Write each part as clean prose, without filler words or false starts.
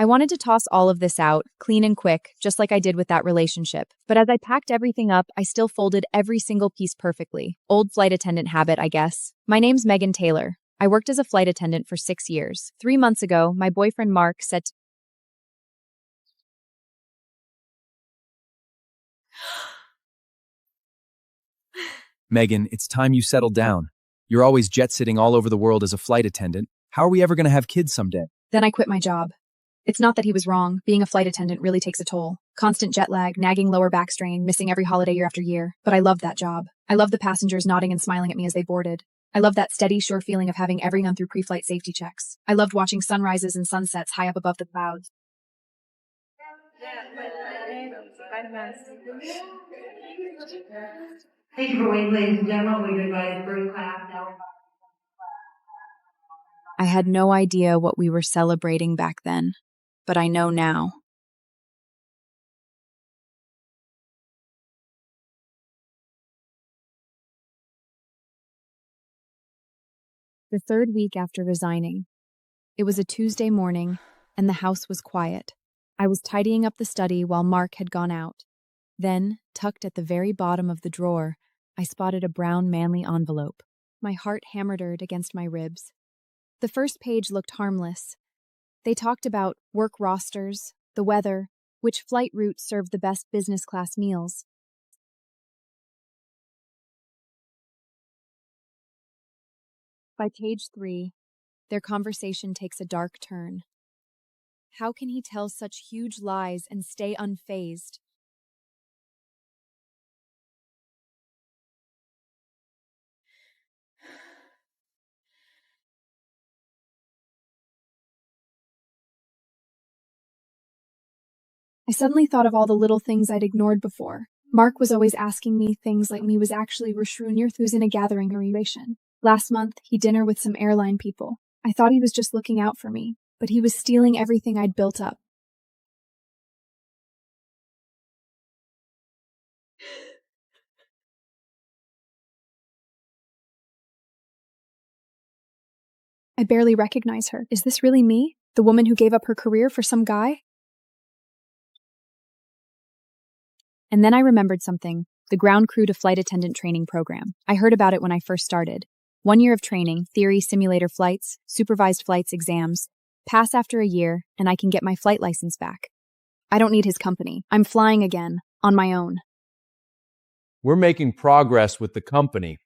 I wanted to toss all of this out, clean and quick, just like I did with that relationship. But as I packed everything up, I still folded every single piece perfectly. Old flight attendant habit, I guess. My name's Megan Taylor. I worked as a flight attendant for 6 years. 3 months ago, my boyfriend Mark said to Megan, it's time you settled down. You're always jet-sitting all over the world as a flight attendant. How are we ever going to have kids someday? Then I quit my job. It's not that he was wrong. Being a flight attendant really takes a toll. Constant jet lag, nagging lower back strain, missing every holiday year after year. But I loved that job. I loved the passengers nodding and smiling at me as they boarded. I loved that steady, sure feeling of having everyone through pre-flight safety checks. I loved watching sunrises and sunsets high up above the clouds. Thank you for waiting, ladies and gentlemen. We're going to go ahead and bring class now. I had no idea what we were celebrating back then, but I know now. The third week after resigning. It was a Tuesday morning, and the house was quiet. I was tidying up the study while Mark had gone out. Then, tucked at the very bottom of the drawer, I spotted a brown manly envelope. My heart hammered against my ribs. The first page looked harmless. They talked about work rosters, the weather, which flight routes served the best business class meals. By page 3, their conversation takes a dark turn. How can he tell such huge lies and stay unfazed? I suddenly thought of all the little things I'd ignored before. Mark was always asking me things like he was actually who's in a gathering relation. Last month, he dinner with some airline people. I thought he was just looking out for me, but he was stealing everything I'd built up. I barely recognize her. Is this really me? The woman who gave up her career for some guy? And then I remembered something, the ground crew to flight attendant training program. I heard about it when I first started. 1 year of training, theory, simulator flights, supervised flights, exams. Pass after a year, and I can get my flight license back. I don't need his company. I'm flying again, on my own. We're making progress with the company.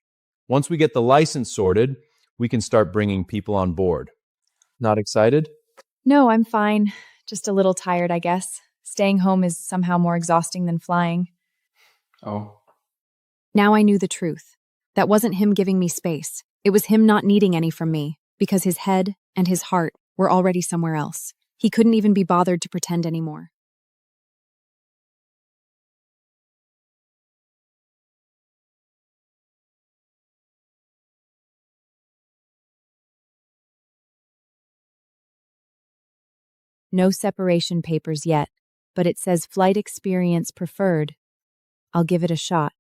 Once we get the license sorted, we can start bringing people on board. Not excited? No, I'm fine. Just a little tired, I guess. Staying home is somehow more exhausting than flying. Oh. Now I knew the truth. That wasn't him giving me space. It was him not needing any from me, because his head and his heart were already somewhere else. He couldn't even be bothered to pretend anymore. No separation papers yet, but it says flight experience preferred. I'll give it a shot.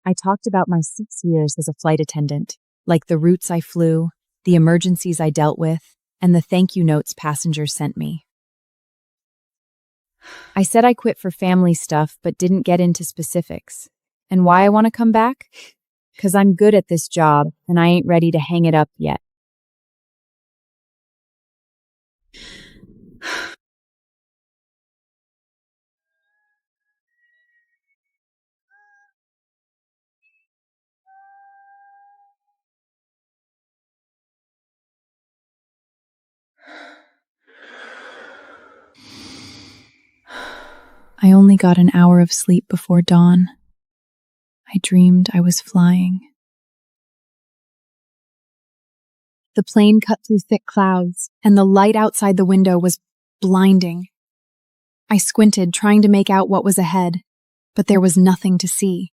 I talked about my 6 years as a flight attendant, like the routes I flew, the emergencies I dealt with, and the thank you notes passengers sent me. I said I quit for family stuff, but didn't get into specifics. And why I want to come back? 'Cause I'm good at this job, and I ain't ready to hang it up yet. I only got an hour of sleep before dawn. I dreamed I was flying. The plane cut through thick clouds, and the light outside the window was blinding. I squinted, trying to make out what was ahead, but there was nothing to see.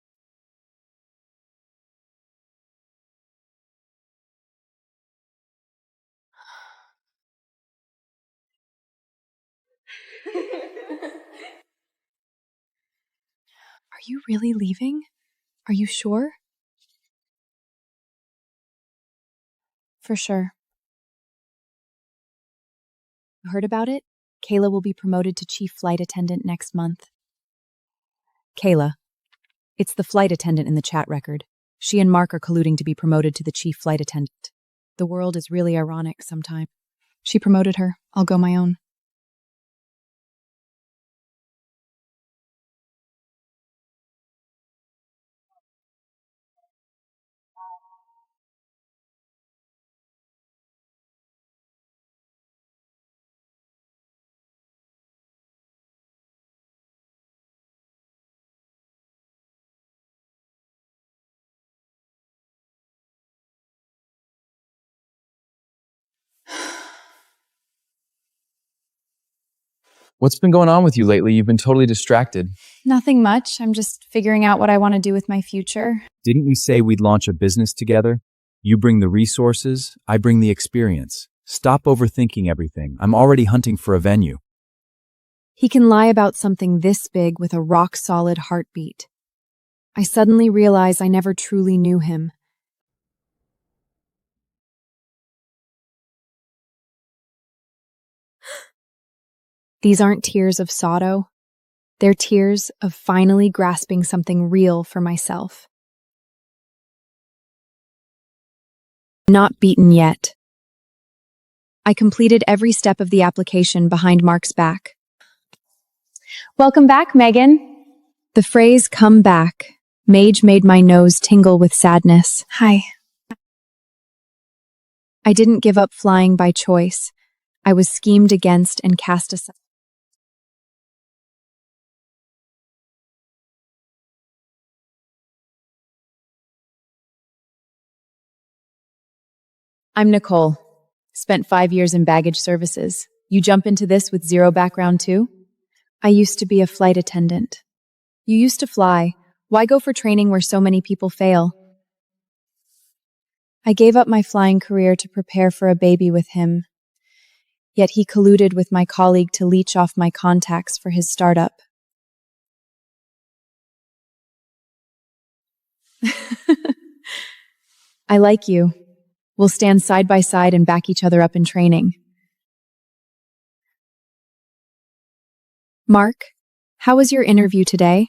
Are you really leaving? Are you sure? For sure. You heard about it? Kayla will be promoted to chief flight attendant next month. Kayla. It's the flight attendant in the chat record. She and Mark are colluding to be promoted to the chief flight attendant. The world is really ironic sometimes. She promoted her. I'll go my own. What's been going on with you lately? You've been totally distracted. Nothing much. I'm just figuring out what I want to do with my future. Didn't we say we'd launch a business together? You bring the resources, I bring the experience. Stop overthinking everything. I'm already hunting for a venue. He can lie about something this big with a rock-solid heartbeat. I suddenly realize I never truly knew him. These aren't tears of sorrow. They're tears of finally grasping something real for myself. Not beaten yet. I completed every step of the application behind Mark's back. Welcome back, Megan. The phrase "come back" made my nose tingle with sadness. Hi. I didn't give up flying by choice. I was schemed against and cast aside. I'm Nicole. Spent 5 years in baggage services. You jump into this with zero background too? I used to be a flight attendant. You used to fly. Why go for training where so many people fail? I gave up my flying career to prepare for a baby with him. Yet he colluded with my colleague to leech off my contacts for his startup. I like you. We'll stand side by side and back each other up in training. Mark, how was your interview today?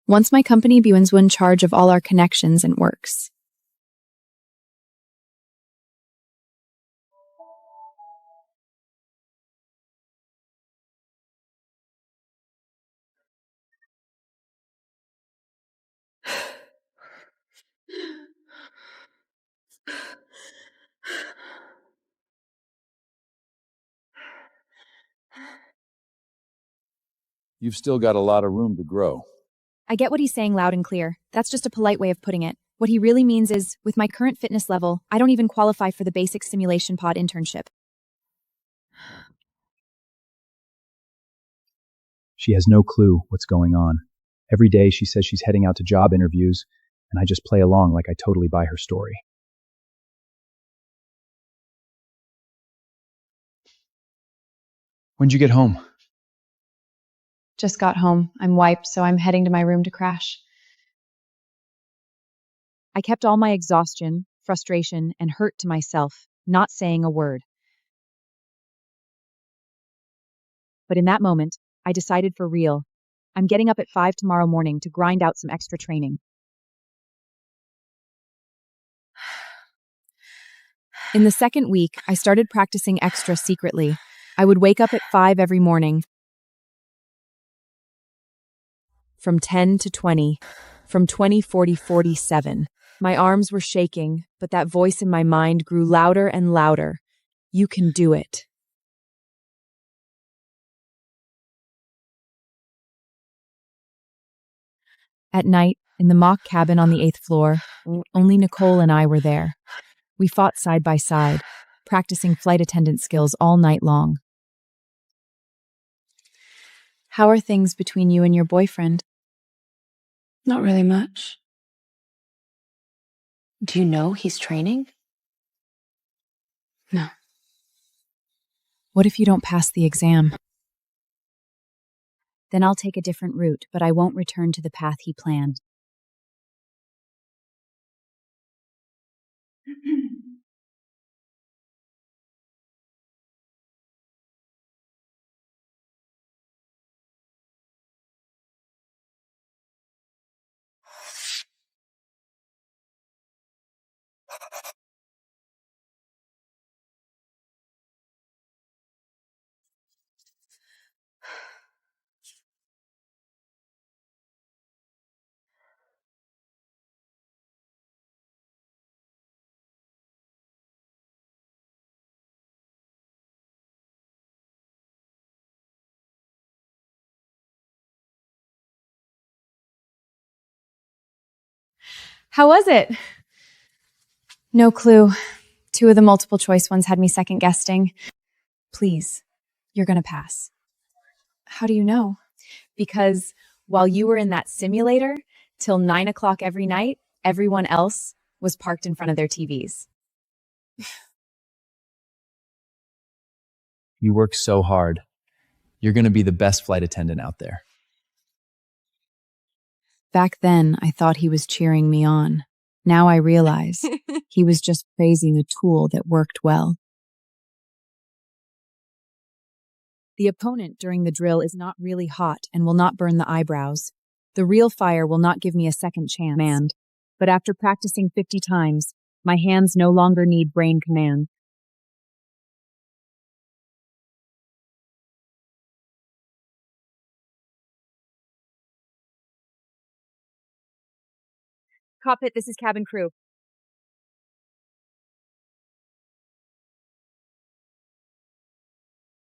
Once my company begins in charge of all our connections and works. You've still got a lot of room to grow. I get what he's saying loud and clear. That's just a polite way of putting it. What he really means is, with my current fitness level, I don't even qualify for the basic simulation pod internship. She has no clue what's going on. Every day she says she's heading out to job interviews, and I just play along like I totally buy her story. When'd you get home? Just got home. I'm wiped, so I'm heading to my room to crash. I kept all my exhaustion, frustration, and hurt to myself, not saying a word. But in that moment, I decided for real. I'm getting up at 5 tomorrow morning to grind out some extra training. In the second week, I started practicing extra secretly. I would wake up at 5 every morning. From 10 to 20, from 20, 40, 47. My arms were shaking, but that voice in my mind grew louder and louder. You can do it. At night, in the mock cabin on the 8th floor, only Nicole and I were there. We fought side by side, practicing flight attendant skills all night long. How are things between you and your boyfriend? Not really much. Do you know he's training? No. What if you don't pass the exam? Then I'll take a different route, but I won't return to the path he planned. How was it? No clue. 2 of the multiple choice ones had me second guessing. Please, you're gonna pass. How do you know? Because while you were in that simulator, till 9 o'clock every night, everyone else was parked in front of their TVs. You work so hard. You're going to be the best flight attendant out there. Back then, I thought he was cheering me on. Now I realize he was just praising a tool that worked well. The opponent during the drill is not really hot and will not burn the eyebrows. The real fire will not give me a second chance. But after practicing 50 times, my hands no longer need brain command. Cockpit, this is cabin crew.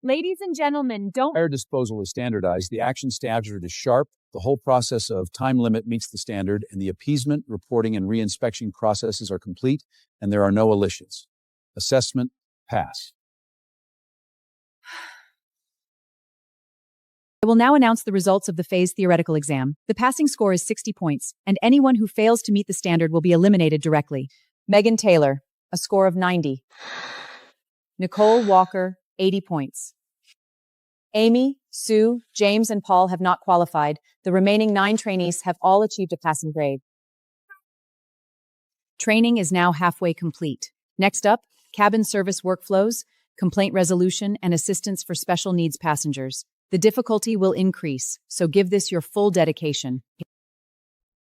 Ladies and gentlemen, don't... Fire disposal is standardized. The action standard is sharp. The whole process of time limit meets the standard, and the appeasement, reporting, and reinspection processes are complete, and there are no elisions. Assessment, pass. I will now announce the results of the phase theoretical exam. The passing score is 60 points, and anyone who fails to meet the standard will be eliminated directly. Megan Taylor, a score of 90. Nicole Walker, 80 points. Amy, Sue, James, and Paul have not qualified. The remaining 9 trainees have all achieved a passing grade. Training is now halfway complete. Next up, cabin service workflows, complaint resolution, and assistance for special needs passengers. The difficulty will increase, so give this your full dedication.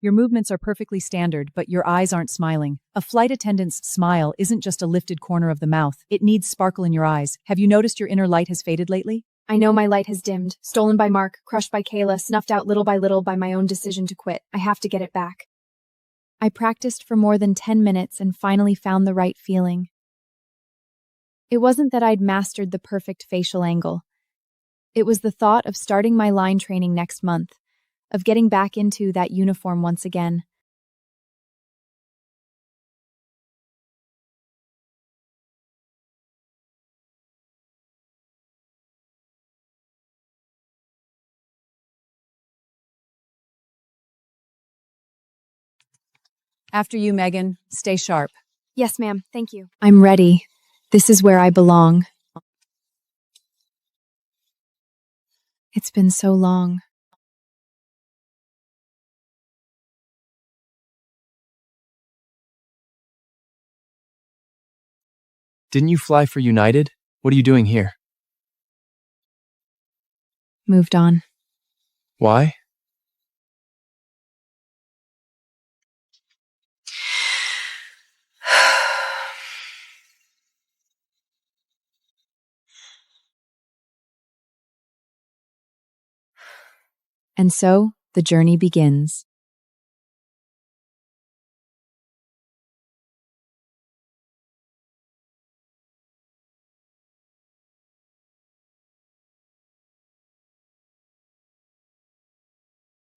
Your movements are perfectly standard, but your eyes aren't smiling. A flight attendant's smile isn't just a lifted corner of the mouth. It needs sparkle in your eyes. Have you noticed your inner light has faded lately? I know my light has dimmed, stolen by Mark, crushed by Kayla, snuffed out little by little by my own decision to quit. I have to get it back. I practiced for more than 10 minutes and finally found the right feeling. It wasn't that I'd mastered the perfect facial angle. It was the thought of starting my line training next month, of getting back into that uniform once again. After you, Megan. Stay sharp. Yes, ma'am. Thank you. I'm ready. This is where I belong. It's been so long. Didn't you fly for United? What are you doing here? Moved on. Why? And so, the journey begins.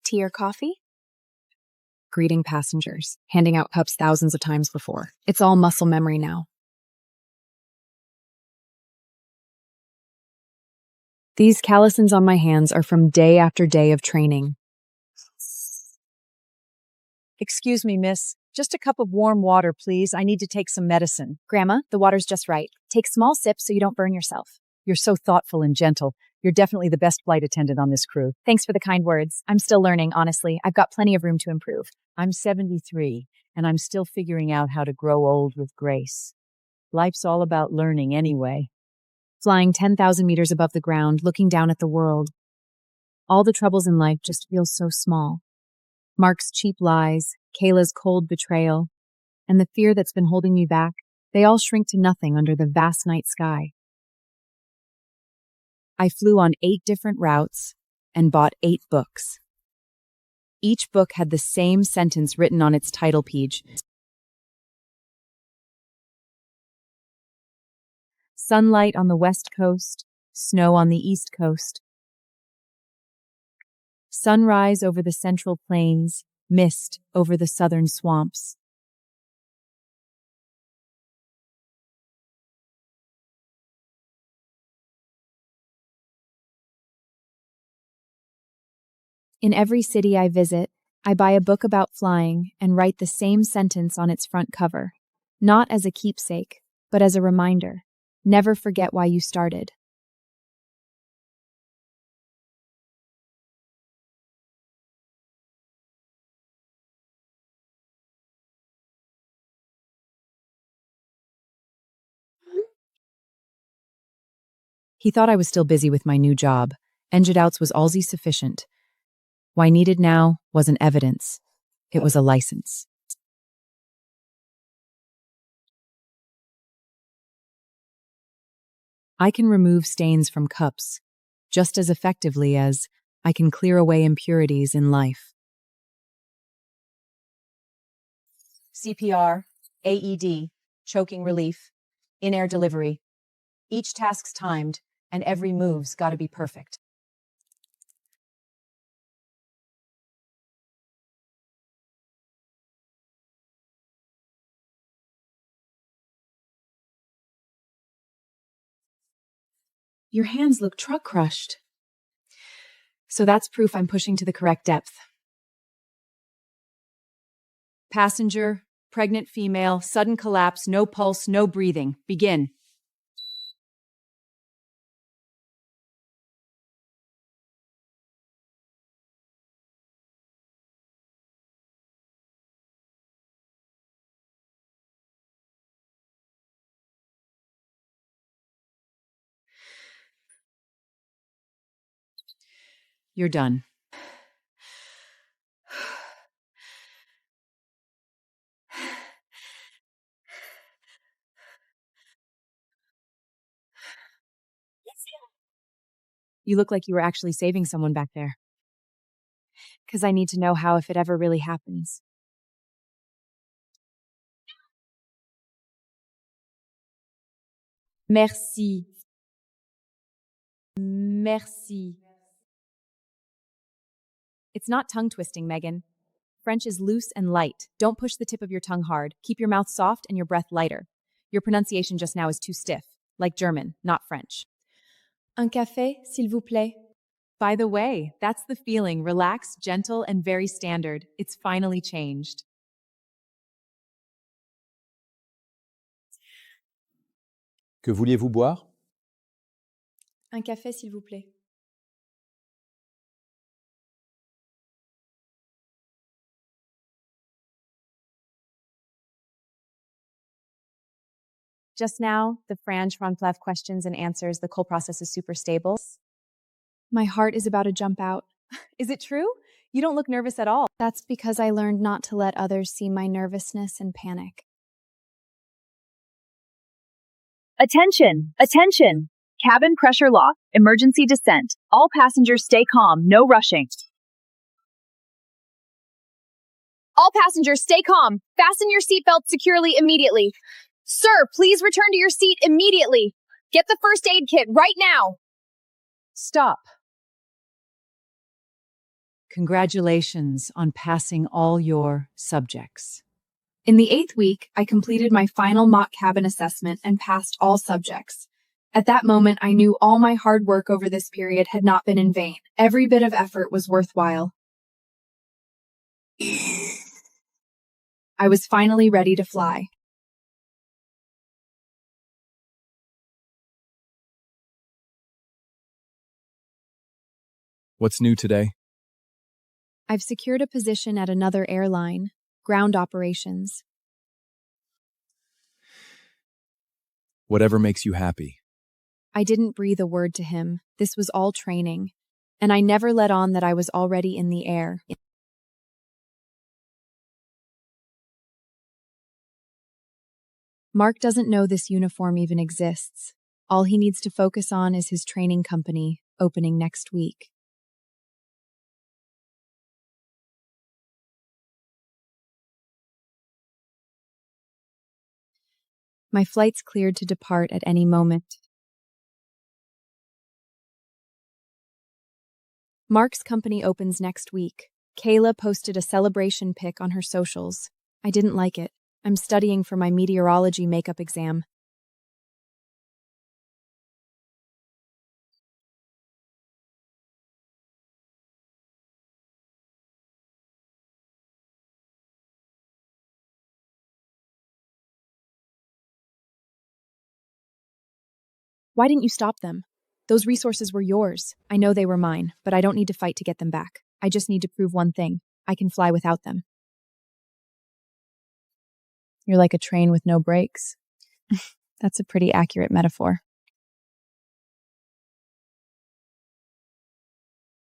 Tea or coffee? Greeting passengers, handing out cups thousands of times before. It's all muscle memory now. These calluses on my hands are from day after day of training. Excuse me, miss. Just a cup of warm water, please. I need to take some medicine. Grandma, the water's just right. Take small sips so you don't burn yourself. You're so thoughtful and gentle. You're definitely the best flight attendant on this crew. Thanks for the kind words. I'm still learning, honestly. I've got plenty of room to improve. I'm 73, and I'm still figuring out how to grow old with grace. Life's all about learning anyway. Flying 10,000 meters above the ground, looking down at the world. All the troubles in life just feel so small. Mark's cheap lies, Kayla's cold betrayal, and the fear that's been holding me back, they all shrink to nothing under the vast night sky. I flew on 8 different routes and bought 8 books. Each book had the same sentence written on its title page. Sunlight on the west coast, snow on the east coast. Sunrise over the central plains, mist over the southern swamps. In every city I visit, I buy a book about flying and write the same sentence on its front cover, not as a keepsake, but as a reminder. Never forget why you started. He thought I was still busy with my new job. Enjadouts was allsy sufficient. Why needed now wasn't evidence. It was a license. I can remove stains from cups just as effectively as I can clear away impurities in life. CPR, AED, choking relief, in-air delivery. Each task's timed, and every move's gotta be perfect. Your hands look truck crushed. So that's proof I'm pushing to the correct depth. Passenger, pregnant female, sudden collapse, no pulse, no breathing. Begin. You're done. You look like you were actually saving someone back there. Because I need to know how if it ever really happens. Merci. Merci. It's not tongue twisting, Megan. French is loose and light. Don't push the tip of your tongue hard. Keep your mouth soft and your breath lighter. Your pronunciation just now is too stiff, like German, not French. Un café, s'il vous plaît. By the way, that's the feeling, relaxed, gentle, and very standard. It's finally changed. Que vouliez-vous boire? Un café, s'il vous plaît. Just now, the Frange Ronplev questions and answers, the whole process is super stable. My heart is about to jump out. Is it true? You don't look nervous at all. That's because I learned not to let others see my nervousness and panic. Attention! Attention! Cabin pressure lock. Emergency descent. All passengers stay calm. No rushing. All passengers stay calm. Fasten your seatbelt securely immediately. Sir, please return to your seat immediately. Get the first aid kit right now. Stop. Congratulations on passing all your subjects. In the 8th week, I completed my final mock cabin assessment and passed all subjects. At that moment, I knew all my hard work over this period had not been in vain. Every bit of effort was worthwhile. I was finally ready to fly. What's new today? I've secured a position at another airline, ground operations. Whatever makes you happy. I didn't breathe a word to him. This was all training. And I never let on that I was already in the air. Mark doesn't know this uniform even exists. All he needs to focus on is his training company, opening next week. My flight's cleared to depart at any moment. Mark's company opens next week. Kayla posted a celebration pic on her socials. I didn't like it. I'm studying for my meteorology makeup exam. Why didn't you stop them? Those resources were yours. I know they were mine, but I don't need to fight to get them back. I just need to prove one thing. I can fly without them. You're like a train with no brakes. That's a pretty accurate metaphor.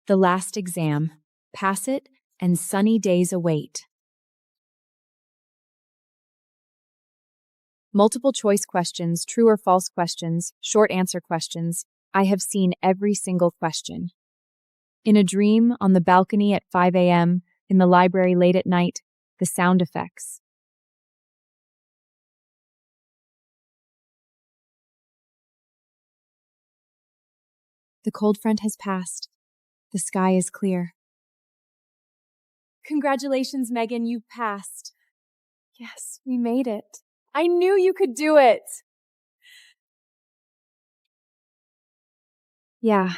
The last exam. Pass it, and sunny days await. Multiple choice questions, true or false questions, short answer questions. I have seen every single question. In a dream, on the balcony at 5 a.m., in the library late at night, the sound effects. The cold front has passed. The sky is clear. Congratulations, Megan, you passed. Yes, we made it. I knew you could do it. Yeah,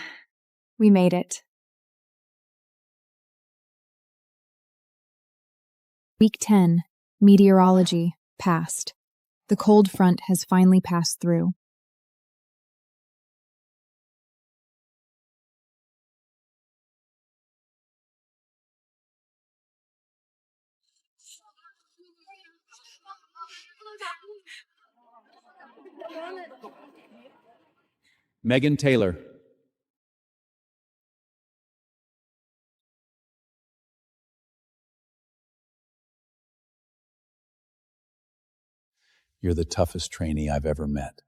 we made it. Week 10, meteorology, passed. The cold front has finally passed through. Megan Taylor. You're the toughest trainee I've ever met.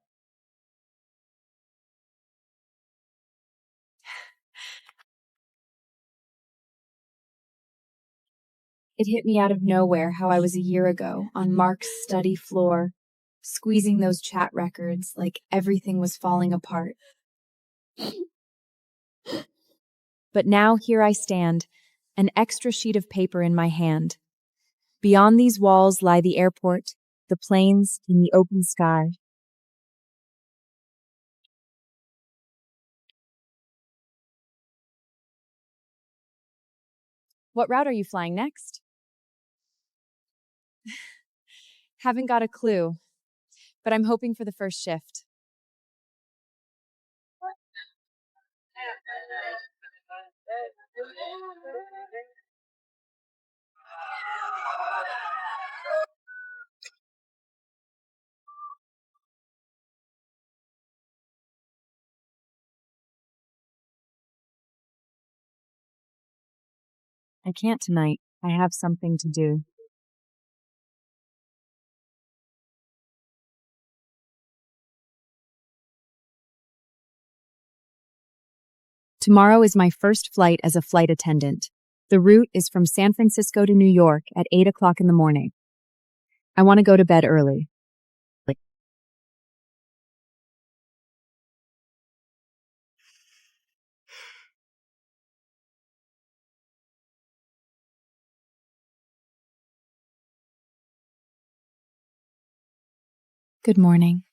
It hit me out of nowhere how I was a year ago on Mark's study floor, squeezing those chat records like everything was falling apart. But now here I stand, an extra sheet of paper in my hand. Beyond these walls lie the airport, the planes, and the open sky. What route are you flying next? Haven't got a clue, but I'm hoping for the first shift. I can't tonight. I have something to do. Tomorrow is my first flight as a flight attendant. The route is from San Francisco to New York at 8 o'clock in the morning. I want to go to bed early. Good morning.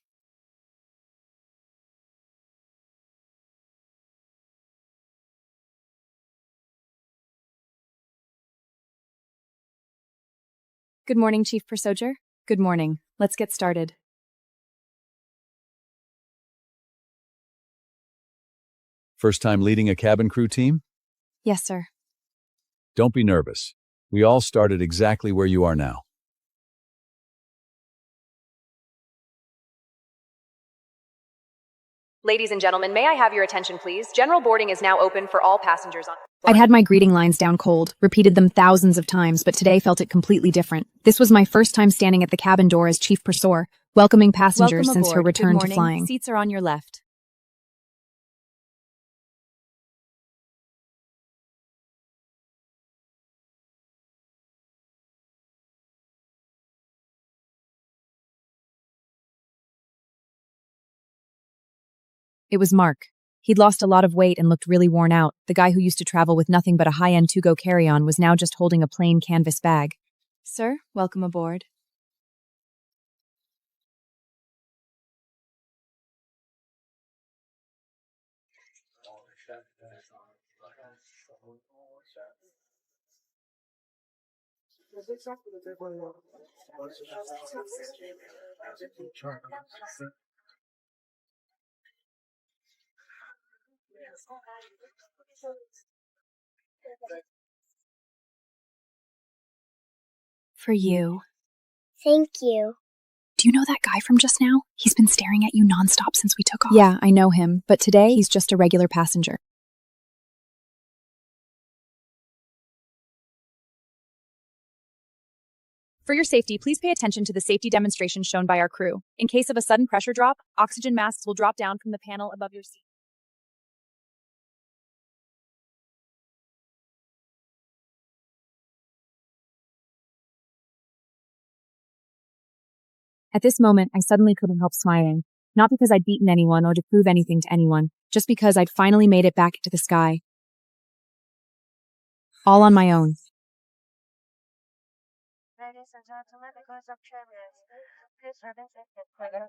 Good morning, Chief Persoger. Good morning. Let's get started. First time leading a cabin crew team? Yes, sir. Don't be nervous. We all started exactly where you are now. Ladies and gentlemen, may I have your attention, please? General boarding is now open for all passengers on board. I'd had my greeting lines down cold, repeated them thousands of times, but today felt it completely different. This was my first time standing at the cabin door as Chief Pursuer, welcoming passengers Welcome since her aboard. return Good to morning. flying. Seats are on your left. It was Mark. He'd lost a lot of weight and looked really worn out. The guy who used to travel with nothing but a high-end to-go carry-on was now just holding a plain canvas bag. Sir, welcome aboard. For you. Thank you. Do you know that guy from just now? He's been staring at you nonstop since we took off. Yeah, I know him, but today he's just a regular passenger. For your safety, please pay attention to the safety demonstration shown by our crew. In case of a sudden pressure drop, oxygen masks will drop down from the panel above your seat. At this moment, I suddenly couldn't help smiling. Not because I'd beaten anyone or to prove anything to anyone, just because I'd finally made it back into the sky. All on my own. Ladies and gentlemen, because of turbulence, please remain seated for the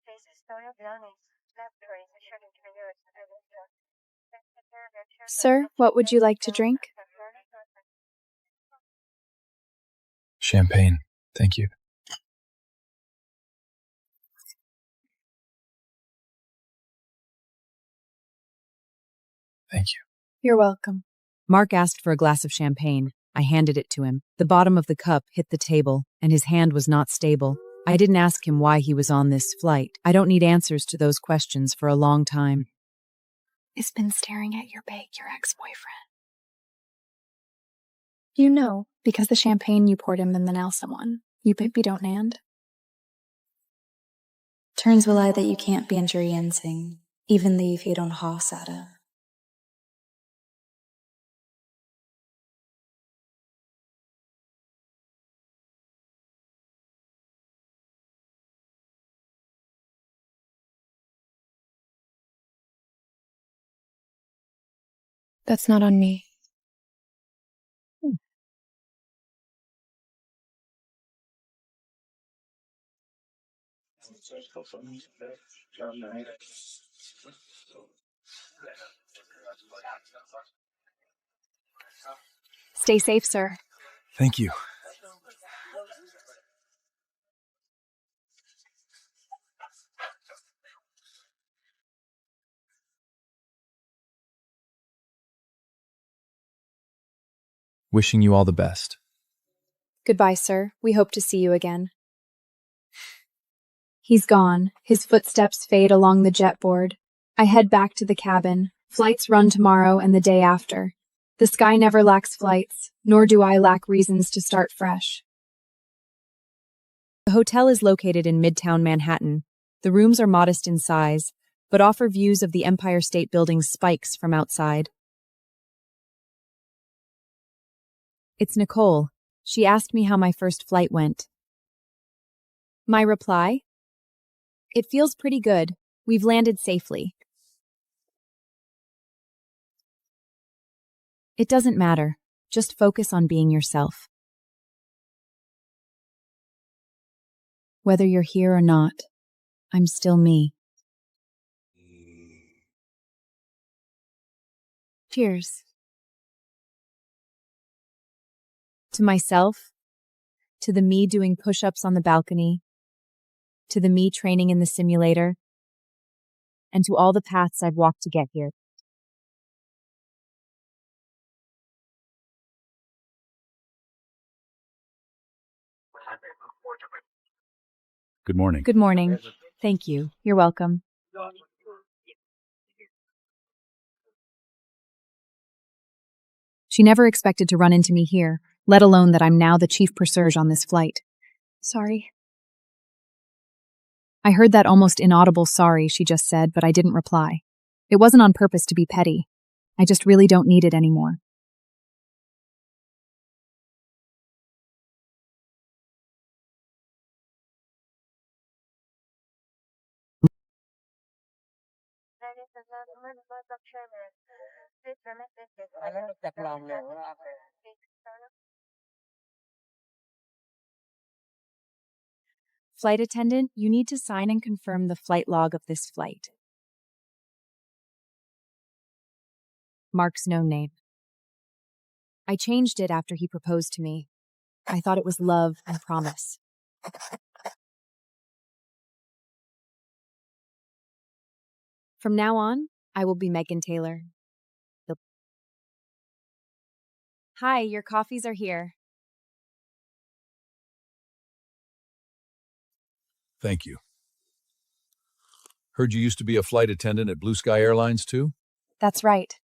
please store your belongings. Left raise the shooting trailers and Sir, what would you like to drink? Champagne. Thank you. Thank you. You're welcome. Mark asked for a glass of champagne. I handed it to him. The bottom of the cup hit the table, and his hand was not stable. I didn't ask him why he was on this flight. I don't need answers to those questions for a long time. Has been staring at your bag, your ex-boyfriend. You know, because the champagne you poured him and then Elsa won. You baby don't and. Turns will lie that you can't be injury and sing, even leave you don't ha sada. That's not on me. Stay safe, sir. Thank you. Wishing you all the best. Goodbye, sir. We hope to see you again. He's gone. His footsteps fade along the jetboard. I head back to the cabin. Flights run tomorrow and the day after. The sky never lacks flights, nor do I lack reasons to start fresh. The hotel is located in Midtown Manhattan. The rooms are modest in size, but offer views of the Empire State Building's spikes from outside. It's Nicole. She asked me how my first flight went. My reply? It feels pretty good. We've landed safely. It doesn't matter. Just focus on being yourself. Whether you're here or not, I'm still me. Cheers. To myself, to the me doing push-ups on the balcony, to the me training in the simulator, and to all the paths I've walked to get here. Good morning. Good morning. Thank you. You're welcome. She never expected to run into me here, let alone that I'm now the chief purserge on this flight. Sorry. I heard that almost inaudible sorry she just said, but I didn't reply. It wasn't on purpose to be petty. I just really don't need it anymore. Ladies and gentlemen, board of chairman, please remit this to Flight attendant, you need to sign and confirm the flight log of this flight. Mark's known name. I changed it after he proposed to me. I thought it was love and promise. From now on, I will be Megan Taylor. Hi, your coffees are here. Thank you. Heard you used to be a flight attendant at Blue Sky Airlines, too? That's right.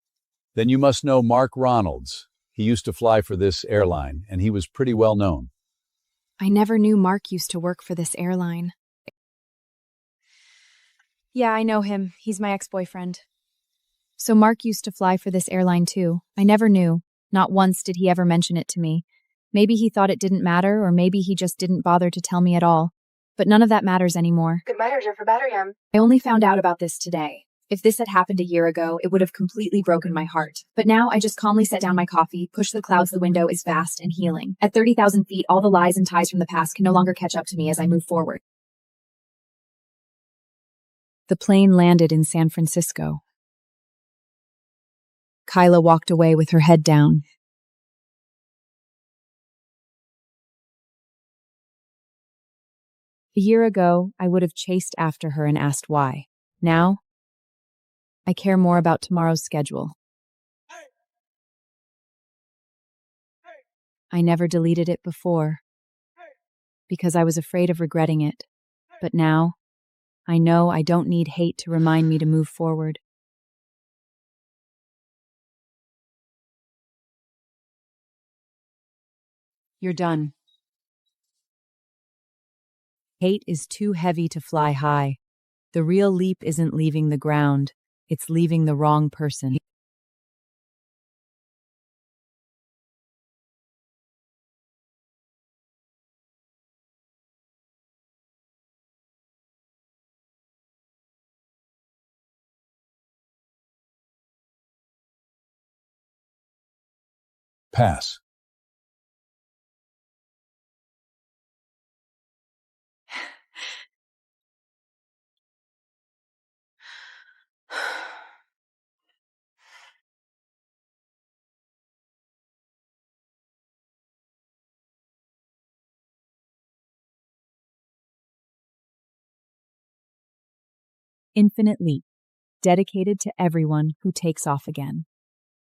Then you must know Mark Ronalds. He used to fly for this airline, and he was pretty well known. I never knew Mark used to work for this airline. Yeah, I know him. He's my ex-boyfriend. So Mark used to fly for this airline too. I never knew. Not once did he ever mention it to me. Maybe he thought it didn't matter, or maybe he just didn't bother to tell me at all. But none of that matters anymore. Good manager for battery M. I only found out about this today. If this had happened a year ago, it would have completely broken my heart. But now I just calmly set down my coffee, push the clouds the window is vast and healing. At 30,000 feet, all the lies and ties from the past can no longer catch up to me as I move forward. The plane landed in San Francisco. Kyla walked away with her head down. A year ago, I would have chased after her and asked why. Now, I care more about tomorrow's schedule. I never deleted it before because I was afraid of regretting it. But now, I know I don't need hate to remind me to move forward. You're done. Hate is too heavy to fly high. The real leap isn't leaving the ground, it's leaving the wrong person. Pass. Infinite leap, dedicated to everyone who takes off again.